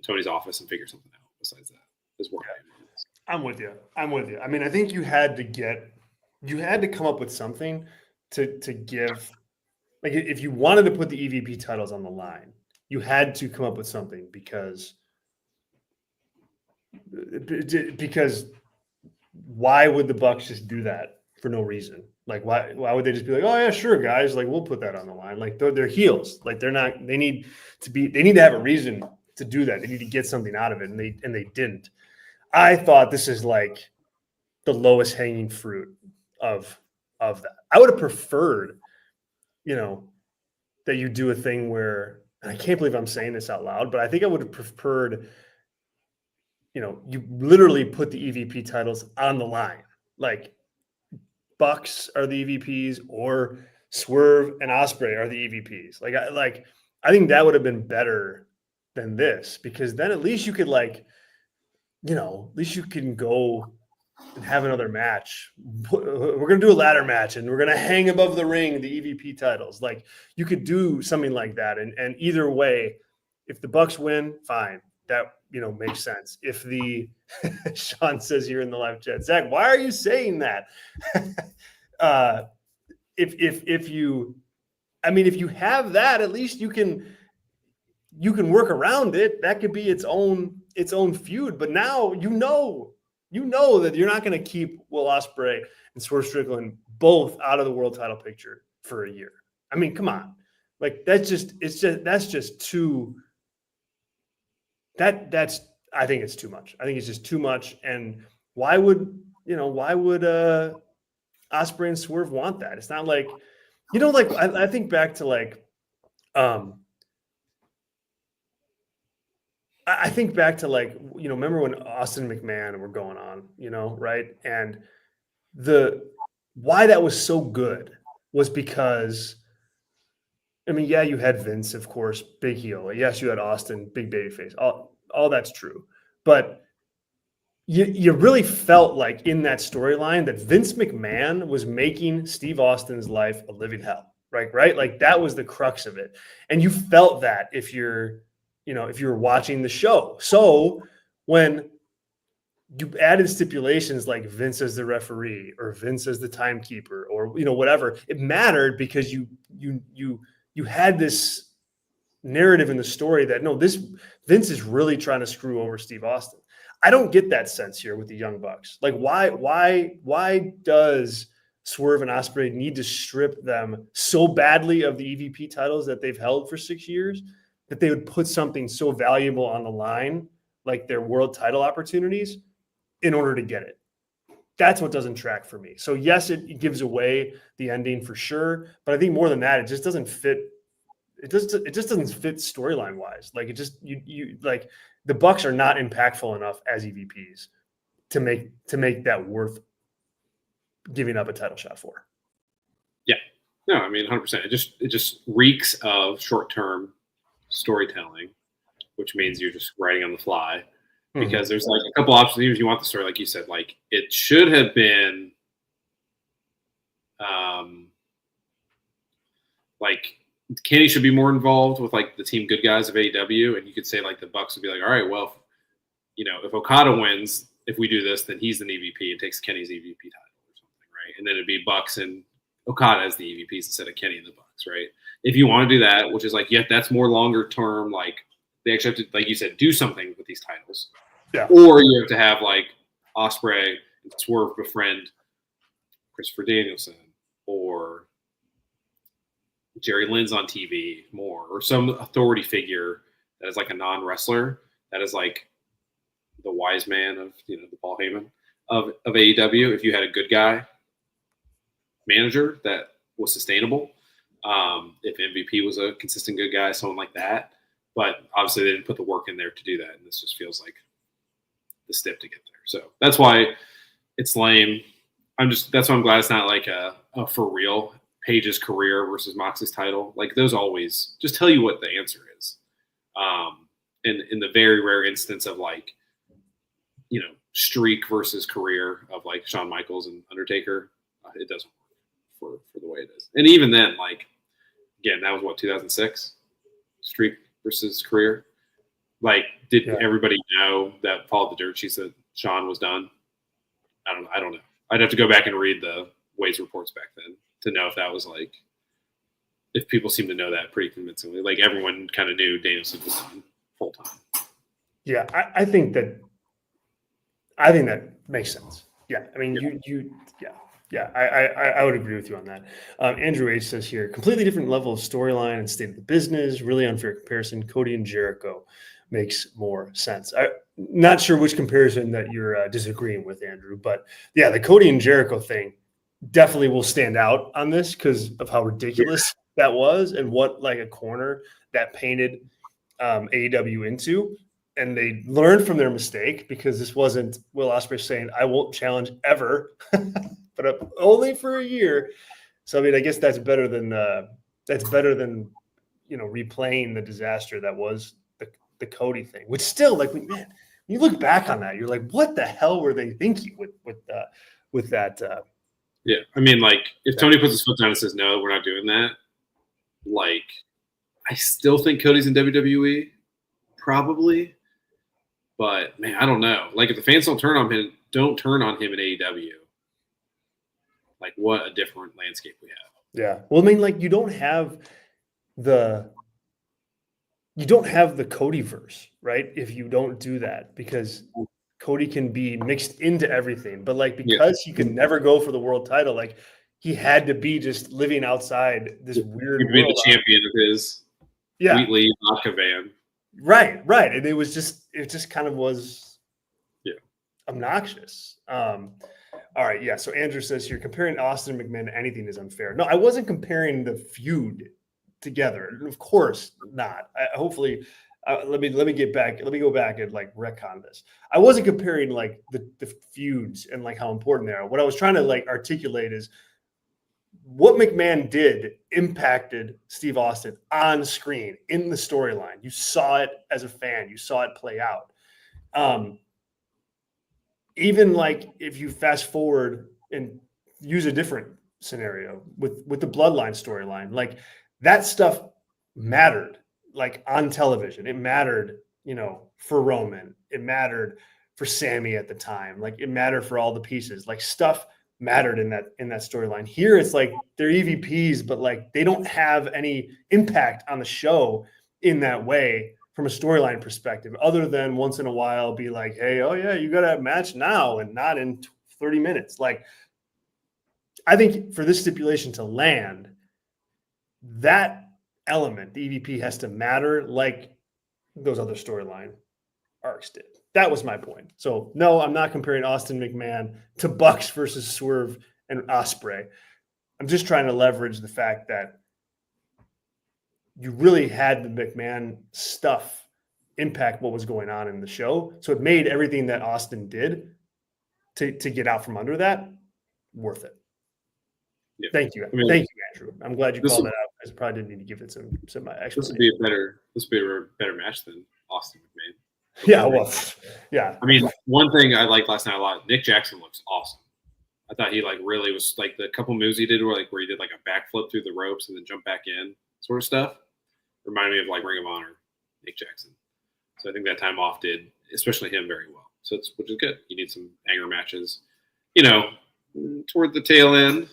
B: Tony's office and figure something out. Besides that, is what
A: I'm with you. I mean, I think you had to come up with something to give. If you wanted to put the EVP titles on the line, you had to come up with something because why would the Bucks just do that for no reason? Why would they just be oh yeah, sure, guys, we'll put that on the line. They're heels. They need to have a reason to do that. They need to get something out of it, and they didn't. I thought this is the lowest hanging fruit of that. I would have preferred, that you do a thing where, and I can't believe I'm saying this out loud, but I think I would have preferred, you literally put the EVP titles on the line. Bucks are the EVPs or Swerve and Ospreay are the EVPs. I think that would have been better than this, because then at least you could at least you can go and have another match. We're going to do a ladder match and we're going to hang above the ring the EVP titles. You could do something like that. And either way, if the Bucks win, fine. that makes sense. If the Sean says you're in the live chat, Zach, why are you saying that? If you have that, at least you can work around it. That could be its own feud. But now you know that you're not going to keep Will Ospreay and Swerve Strickland both out of the world title picture for a year. I mean, come on, like that's just too. I think it's too much. I think it's just too much. And why would Ospreay and Swerve want that? It's not like, I think back to I think back to remember when Austin McMahon were going on, right? And why that was so good was because, you had Vince, of course, big heel. Yes, you had Austin, big babyface. All that's true. But you really felt like in that storyline that Vince McMahon was making Steve Austin's life a living hell, right? Like that was the crux of it. And you felt that if you were watching the show. So when you added stipulations like Vince as the referee or Vince as the timekeeper or whatever, it mattered because you had this narrative in the story that this Vince is really trying to screw over Steve Austin. I don't get that sense here with the Young Bucks. Like why does Swerve and Ospreay need to strip them so badly of the EVP titles that they've held for 6 years that they would put something so valuable on the line, like their world title opportunities, in order to get it? That's what doesn't track for me. So yes, it gives away the ending for sure, but I think more than that, it just doesn't fit. It just doesn't fit storyline wise. Like it just you like the Bucks are not impactful enough as EVPs to make that worth giving up a title shot for.
B: Yeah, no, 100%. It just reeks of short-term storytelling, which means you're just writing on the fly. Because there's like a couple options. If you want the story, like you said, like it should have been, like Kenny should be more involved with like the team good guys of AEW, and you could say like the Bucks would be like, all right, well, if Okada wins, if we do this, then he's an EVP and takes Kenny's EVP title or something, right? And then it'd be Bucks and Okada as the EVPs instead of Kenny and the Bucks, right? If you want to do that, which is like, that's more longer term, like they actually have to, like you said, do something with these titles.
A: Yeah.
B: Or you have to have like Ospreay and Swerve befriend Christopher Danielson or Jerry Lynn's on TV more, or some authority figure that is like a non-wrestler that is like the wise man of the Paul Heyman of AEW. If you had a good guy manager that was sustainable, if MVP was a consistent good guy, someone like that. But obviously they didn't put the work in there to do that, and this just feels like the step to get there. So that's why it's lame. That's why I'm glad it's not like a for real Page's career versus Moxley's title. Like those always just tell you what the answer is. In the very rare instance of like, streak versus career of like Shawn Michaels and Undertaker, it doesn't work for the way it is. And even then, like, again, that was what, 2006? Streak versus career. Like, did everybody know that followed the dirt sheets that Shawn was done? I don't know. I'd have to go back and read the Waze reports back then to know if that was like, if people seem to know that pretty convincingly. Like everyone kind of knew Danielson was done full time.
A: Yeah, I think that makes sense. Yeah, I mean, I would agree with you on that. Andrew H says here, completely different level of storyline and state of the business. Really unfair comparison. Cody and Jericho makes more sense. I'm not sure which comparison that you're disagreeing with, Andrew, but yeah, the Cody and Jericho thing definitely will stand out on this because of how ridiculous that was and what like a corner that painted AEW into. And they learned from their mistake because this wasn't Will Ospreay saying, I won't challenge ever, but only for a year. So, I mean, I guess that's better than replaying the disaster that was the Cody thing, which still, like, man, when you look back on that, you're like, what the hell were they thinking with that?
B: Yeah. I mean, like, if Tony puts his foot down and says, no, we're not doing that, like, I still think Cody's in WWE, probably. But man, I don't know. Like if the fans don't turn on him in AEW. Like what a different landscape we have.
A: Yeah. Well, I mean, like you don't have the Codyverse, right? If you don't do that, because Cody can be mixed into everything, but like because he could never go for the world title, like he had to be just living outside this weird
B: He'd be
A: world.
B: the champion of his Wheatley vodka van.
A: Right. And it just kind of was obnoxious. All right, yeah. So Andrew says here, comparing Austin and McMahon to anything is unfair. No, I wasn't comparing the feud together. Of course not. Hopefully, let me get back. Let me go back and like retcon this. I wasn't comparing like the feuds and like how important they are. What I was trying to like articulate is what McMahon did impacted Steve Austin on screen in the storyline. You saw it as a fan. You saw it play out. Even like if you fast forward and use a different scenario with the bloodline storyline, like that stuff mattered like on television. It mattered, for Roman. It mattered for Sammy at the time. Like it mattered for all the pieces. Like stuff mattered in that storyline. Here it's like they're EVPs, but like they don't have any impact on the show in that way from a storyline perspective, other than once in a while be like, hey, oh yeah, you got to match now and not in 30 minutes. Like, I think for this stipulation to land, that element, the EVP has to matter like those other storyline arcs did. That was my point. So no, I'm not comparing Austin McMahon to Bucks versus Swerve and Ospreay. I'm just trying to leverage the fact that you really had the McMahon stuff impact what was going on in the show. So it made everything that Austin did to get out from under that worth it. Yeah. Thank you. Thank you, Andrew. I'm glad you called that out. I probably didn't need to give it some explanation.
B: This would be a better match than Austin McMahon.
A: Yeah, well, yeah.
B: I mean, one thing I liked last night a lot, Nick Jackson looks awesome. I thought he like really was like the couple moves he did where he did like a backflip through the ropes and then jump back in sort of stuff. Reminded me of like Ring of Honor, Nick Jackson. So I think that time off did, especially him, very well. So which is good. You need some anger matches, toward the tail end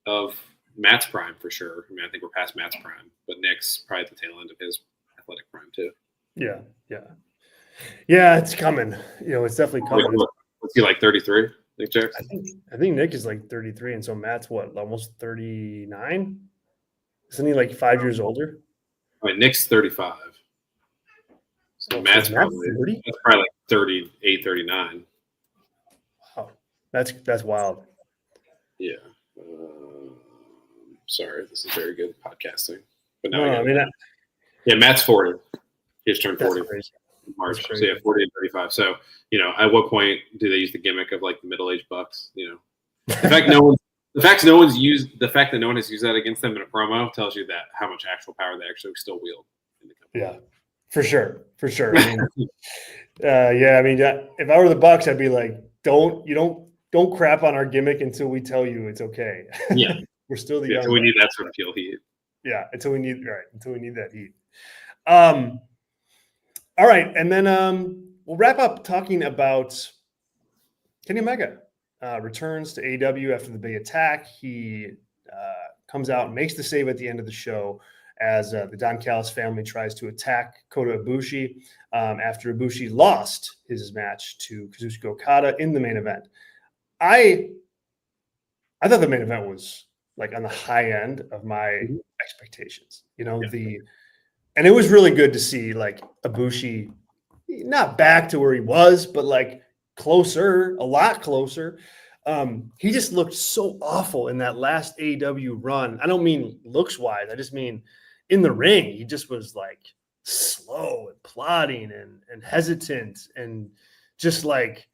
B: of Matt's prime for sure. I mean, I think we're past Matt's prime, but Nick's probably at the tail end of his athletic prime too.
A: Yeah. It's coming. It's definitely coming.
B: What's he like, 33? Nick Jackson?
A: I think Nick is like 33, and so Matt's what, almost 39? Isn't he like 5 years older?
B: I mean, Nick's 35. So Matt's probably like 38, 39.
A: Wow. That's wild.
B: Yeah. Sorry, this is very good podcasting. But Matt's 40. He just turned 40 in March. So 40 and 35. So, at what point do they use the gimmick of like the middle-aged Bucks? The fact that no one has used that against them in a promo tells you that how much actual power they actually still wield in the company.
A: Yeah, for sure. I mean, if I were the Bucks, I'd be like, don't crap on our gimmick until we tell you it's okay.
B: Yeah,
A: we're still the
B: young. We need that sort of heel heat.
A: Yeah, until we need that heat. All right, and then we'll wrap up talking about Kenny Omega. Returns to AEW after the big attack. He comes out and makes the save at the end of the show as the Don Callis family tries to attack Kota Ibushi after Ibushi lost his match to Kazuchika Okada in the main event. I thought the main event was like on the high end of my expectations. And it was really good to see like Ibushi not back to where he was, but like closer, a lot closer. He just looked so awful in that last AEW run. I don't mean looks wise. I just mean in the ring. He just was like slow and plodding and hesitant and just like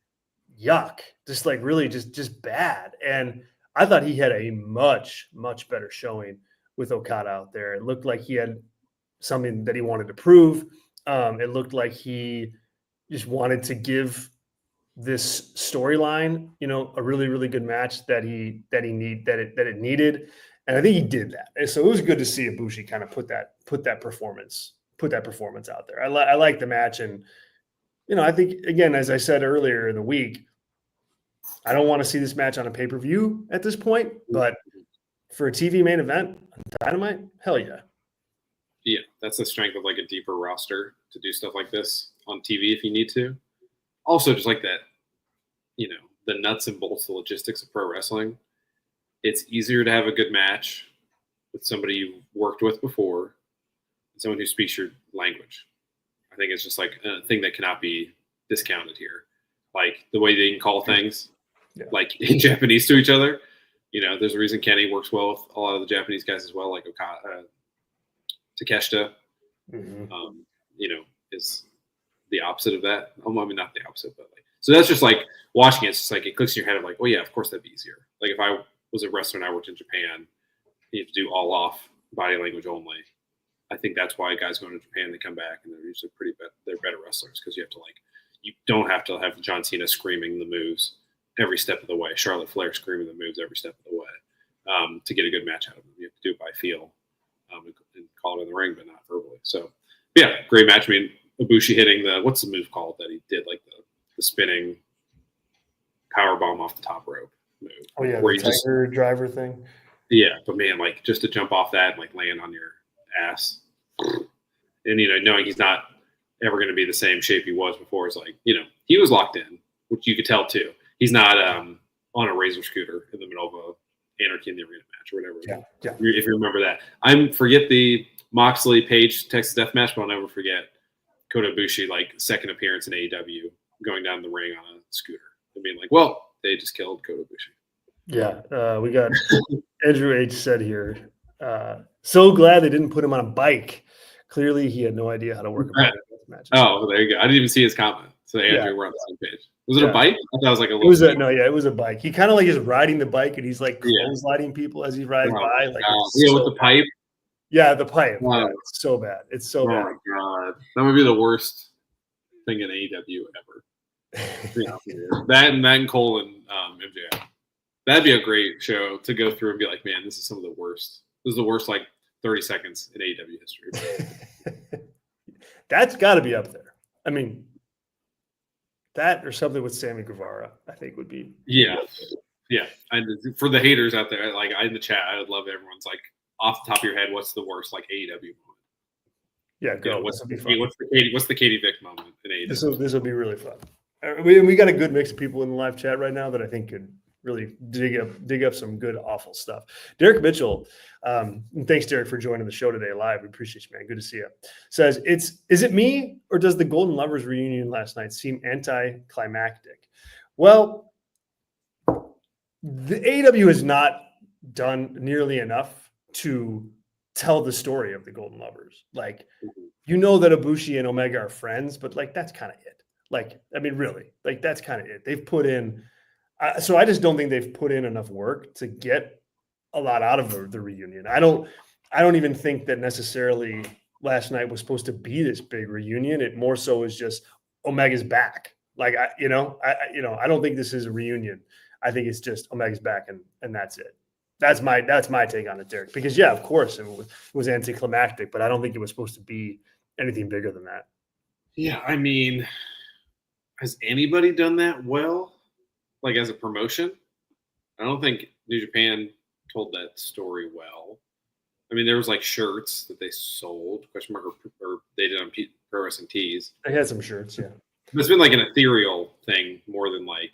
A: yuck, just like really just bad. And I thought he had a much, much better showing with Okada out there. It looked like he had something that he wanted to prove. It looked like he just wanted to give this storyline, a really, really good match that it needed. And I think he did that. And so it was good to see Ibushi kind of put that performance out there. I like the match, and I think, again, as I said earlier in the week, I don't want to see this match on a pay-per-view at this point, but for a TV main event on Dynamite, hell yeah.
B: Yeah, that's the strength of like a deeper roster to do stuff like this on TV if you need to. Also, just like that, the nuts and bolts, the logistics of pro wrestling. It's easier to have a good match with somebody you've worked with before, someone who speaks your language. I think it's just like a thing that cannot be discounted here. Like the way they can call things, like in Japanese to each other. There's a reason Kenny works well with a lot of the Japanese guys as well, like Takeshita. Is the opposite of that. I mean, not the opposite, but like, so that's just like watching it. It's just like it clicks in your head of like, oh yeah, of course that'd be easier. Like if I was a wrestler and I worked in Japan, you have to do all off body language only. I think that's why guys going to Japan, they come back and they're usually they're better wrestlers because you don't have to have John Cena screaming the moves every step of the way, Charlotte Flair screaming the moves every step of the way to get a good match out of them. You have to do it by feel and call it in the ring, but not verbally. So yeah, great match. I mean, Ibushi hitting what's the move called that he did, like the spinning power bomb off the top rope move.
A: Oh yeah, where the tiger driver thing.
B: Yeah, but man, like just to jump off that and like land on your ass, and knowing he's not ever going to be the same shape he was before, is like he was locked in, which you could tell too. He's not on a razor scooter in the middle of a Anarchy in the Arena match or whatever.
A: Yeah.
B: If you remember that, I forget the Moxley Page Texas Death Match, but I'll never forget Kota Ibushi like second appearance in AEW going down the ring on a scooter and being like, well, they just killed Kota Ibushi.
A: Yeah, we got Andrew H. said here, so glad they didn't put him on a bike. Clearly, he had no idea how to work a bike match.
B: Oh, there you go. I didn't even see his comment. So Andrew, we're on the same page. Was it a bike? I thought it was like a little.
A: It was a bike. He kind of like is riding the bike and he's like clotheslining people as he rides by. Like
B: with the pipe.
A: Yeah, the pipe. Wow. Yeah, it's so bad. It's so bad.
B: Oh my god, that would be the worst thing in AEW ever. That and Cole and MJF. That'd be a great show to go through and be like, man, this is some of the worst. This is the worst like 30 seconds in AEW history.
A: That's got to be up there. I mean, that or something with Sammy Guevara, I think would be.
B: Yeah. And for the haters out there, like in the chat, I would love everyone's like off the top of your head, what's the worst like AEW moment?
A: Yeah, go.
B: What's the Katie Vick moment in AEW?
A: This will be really fun. We got a good mix of people in the live chat right now that I think could really dig up some good awful stuff. Derek Mitchell, thanks Derek for joining the show today live. We appreciate you, man. Good to see you. Says is it me or does the Golden Lovers reunion last night seem anticlimactic? Well, the AEW has not done nearly enough to tell the story of the Golden Lovers. Like, that Ibushi and Omega are friends, but like that's kind of it. Like, I mean, really, like that's kind of it. They've put in. So I just don't think they've put in enough work to get a lot out of the reunion. I don't even think that necessarily last night was supposed to be this big reunion. It more so is just Omega's back. Like I don't think this is a reunion. I think it's just Omega's back and that's it. That's my take on it, Derek. Because yeah, of course it was anticlimactic, but I don't think it was supposed to be anything bigger than that.
B: Yeah, I mean, has anybody done that well? Like as a promotion, I don't think New Japan told that story well. I mean, there was like shirts that they sold, question mark, or they did on Pro Wrestling Tees.
A: They had some shirts, yeah.
B: But it's been like an ethereal thing more than like,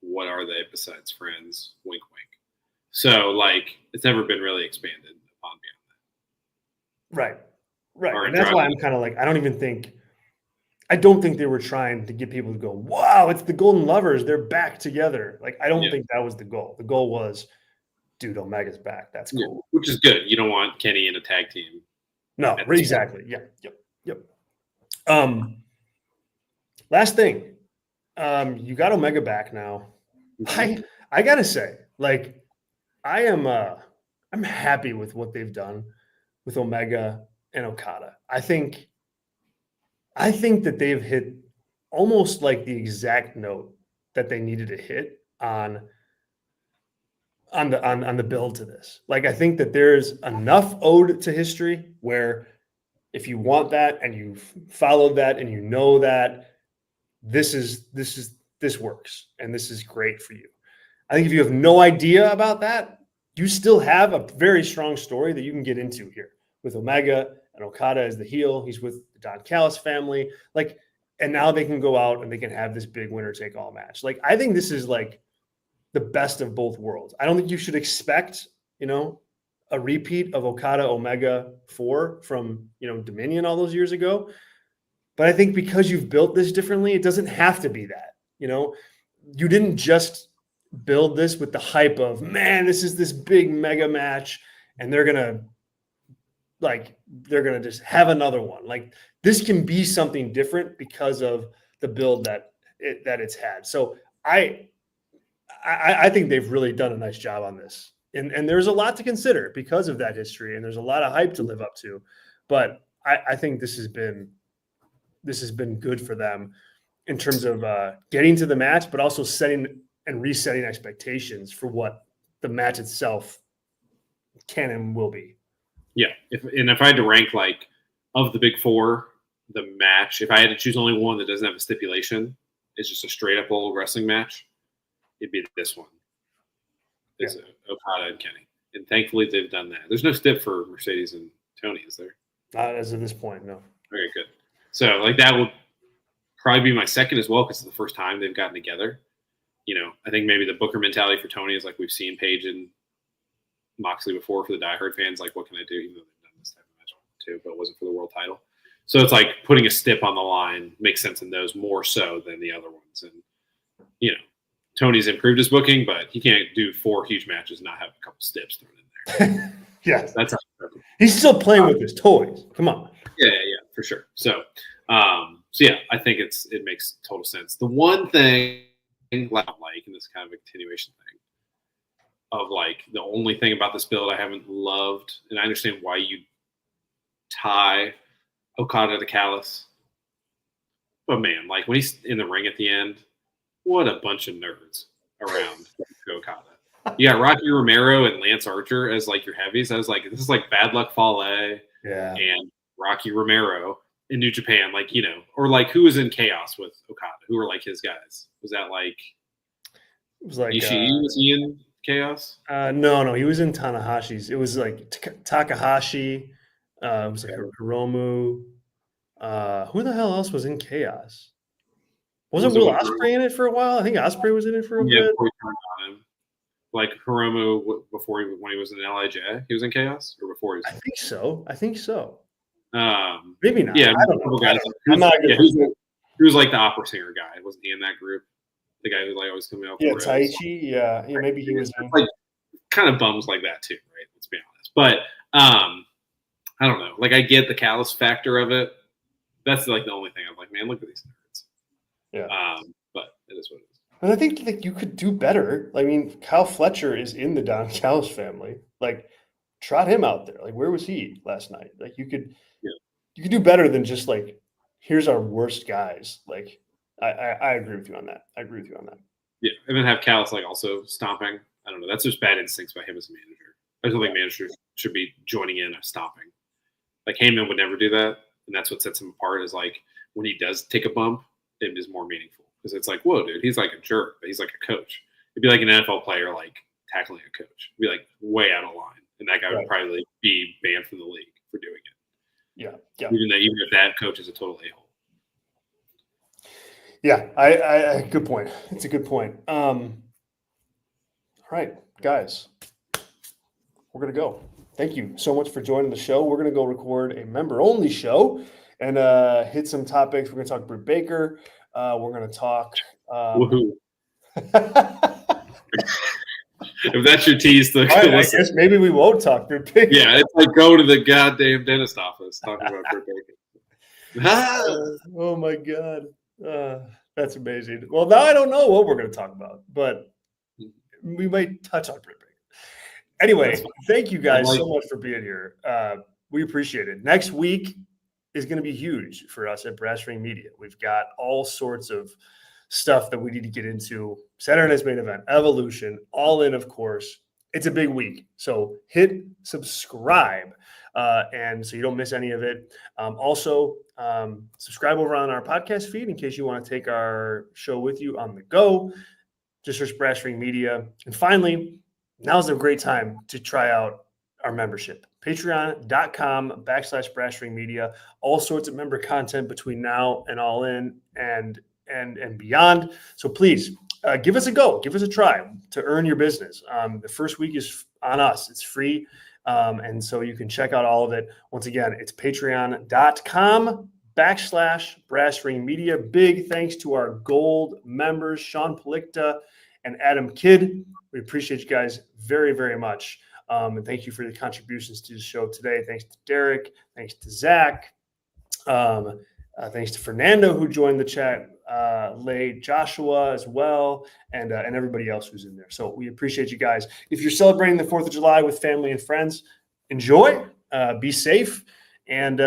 B: what are they besides friends? Wink, wink. So like, it's never been really expanded upon beyond
A: that. Right. And that's why I'm kind of like, I don't think they were trying to get people to go, wow, it's the Golden Lovers. They're back together. Like, I don't think that was the goal. The goal was, dude, Omega's back. That's cool.
B: Yeah, which is good. You don't want Kenny in a tag team.
A: No, exactly. Yeah. Yep. Last thing. You got Omega back now. I gotta say, like, I'm happy with what they've done with Omega and Okada. I think that they've hit almost like the exact note that they needed to hit on the build to this. Like, I think that there's enough ode to history where if you want that and you've followed that and you know that, this works, and this is great for you. I think if you have no idea about that, you still have a very strong story that you can get into here with Omega and Okada as the heel. He's with the Don Callis family. Like, and now they can go out and they can have this big winner take all match. Like, I think this is like the best of both worlds. I don't think you should expect, a repeat of Okada Omega 4 from, Dominion all those years ago. But I think because you've built this differently, it doesn't have to be that. You didn't just build this with the hype of, man, this is this big mega match, and they're gonna just have another one. Like, this can be something different because of the build that it's had. So I think they've really done a nice job on this, and there's a lot to consider because of that history, and there's a lot of hype to live up to. But I think this has been good for them in terms of getting to the match, but also setting and resetting expectations for what the match itself can and will be.
B: Yeah. If I had to rank, like, of the big four, the match, if I had to choose only one that doesn't have a stipulation, it's just a straight up old wrestling match, it'd be this one. It's Okada and Kenny. And thankfully they've done that. There's no stip for Mercedes and Tony, is there?
A: Not as of this point, no.
B: Okay, good. So, like, that would probably be my second as well, because it's the first time they've gotten together. I think maybe the Booker mentality for Tony is like we've seen Paige and Moxley before for the diehard fans. Like, what can I do? Even though they've done this type of match too, but it wasn't for the world title. So it's like putting a stip on the line makes sense in those more so than the other ones. And, Tony's improved his booking, but he can't do 4 huge matches and not have a couple stips thrown in there.
A: Yes.
B: That's
A: he's still playing with his toys. Come on.
B: Yeah, for sure. So, yeah, I think it makes total sense. The one thing I don't like, and this kind of a continuation thing of, like, the only thing about this build I haven't loved, and I understand why you tie Okada to Callis, but man, like, when he's in the ring at the end, what a bunch of nerds around Okada. You got Rocky Romero and Lance Archer as, like, your heavies. I was like, this is like Bad Luck Fale and Rocky Romero in New Japan, like, or like who was in Chaos with Okada? Who were like his guys? Was that like?
A: It was like
B: Ishii? Was he in Chaos?
A: No, he was in Tanahashi's. It was like Takahashi. It was like Hiromu. Who the hell else was in Chaos? Wasn't Will Ospreay in it for a while? I think Ospreay was in it for a bit.
B: Before he turned on him. Like Hiromu when he was in LIJ, he was in Chaos, or before he was.
A: I think so.
B: Maybe not. Yeah,
A: I don't know.
B: Guys,
A: I'm not
B: he was like the opera singer guy, wasn't he in that group? The guy who, like, always coming out.
A: Yeah, Taichi. Yeah, maybe he was in.
B: Like, kind of bums like that too, right? Let's be honest. But I don't know. Like, I get the Callis factor of it. That's like the only thing I'm like, man, look at these nerds.
A: Yeah.
B: But it is what it is.
A: And I think that you could do better. I mean, Kyle Fletcher is in the Don Callis family. Like, trot him out there. Like, where was he last night? Like, you could do better than just like, here's our worst guys. Like, I agree with you on that.
B: Yeah, and then have Callis, like, also stomping. I don't know. That's just bad instincts by him as a manager. I don't think managers should be joining in a stomping. Like, Heyman would never do that, and that's what sets him apart. Is like when he does take a bump, it is more meaningful because it's like, whoa, dude, he's like a jerk, but he's like a coach. It'd be like an NFL player like tackling a coach. It'd be like way out of line, and that guy would probably be banned from the league for doing it.
A: Yeah.
B: Even if that coach is a total a-hole.
A: Yeah, I good point. It's a good point. All right, guys, we're gonna go. Thank you so much for joining the show. We're gonna go record a member-only show and hit some topics. We're gonna talk Britt Baker. We're gonna talk.
B: Woohoo! If that's your tease, I
A: guess maybe we won't talk Britt Baker.
B: Yeah, it's like go to the goddamn dentist office talking about Britt Baker.
A: Oh my god. That's amazing. Well, now I don't know what we're going to talk about, but we might touch on Britt Baker. Anyway, thank you guys so much for being here. We appreciate it. Next week is going to be huge for us at Brass Ring Media. We've got all sorts of stuff that we need to get into. Saturday night's main event, Evolution, All In, of course. it's a big week. So hit subscribe. And so you don't miss any of it. Also, subscribe over on our podcast feed in case you want to take our show with you on the go. Just search Brass Ring Media. And finally, now's a great time to try out our membership. Patreon.com/Brass Ring Media. All sorts of member content between now and All In and beyond. So please give us a go. Give us a try to earn your business. The first week is on us. It's free. And so you can check out all of it. Once again, it's patreon.com/Brass Ring Media. Big thanks to our gold members, Sean Palikta and Adam Kidd. We appreciate you guys very, very much. And thank you for the contributions to the show today. Thanks to Derek. Thanks to Zach. Thanks to Fernando, who joined the chat late, Joshua as well, and everybody else who's in there. So we appreciate you guys. If you're celebrating the 4th of July with family and friends, enjoy, be safe, and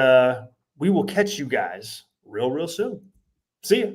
A: we will catch you guys real soon. See ya.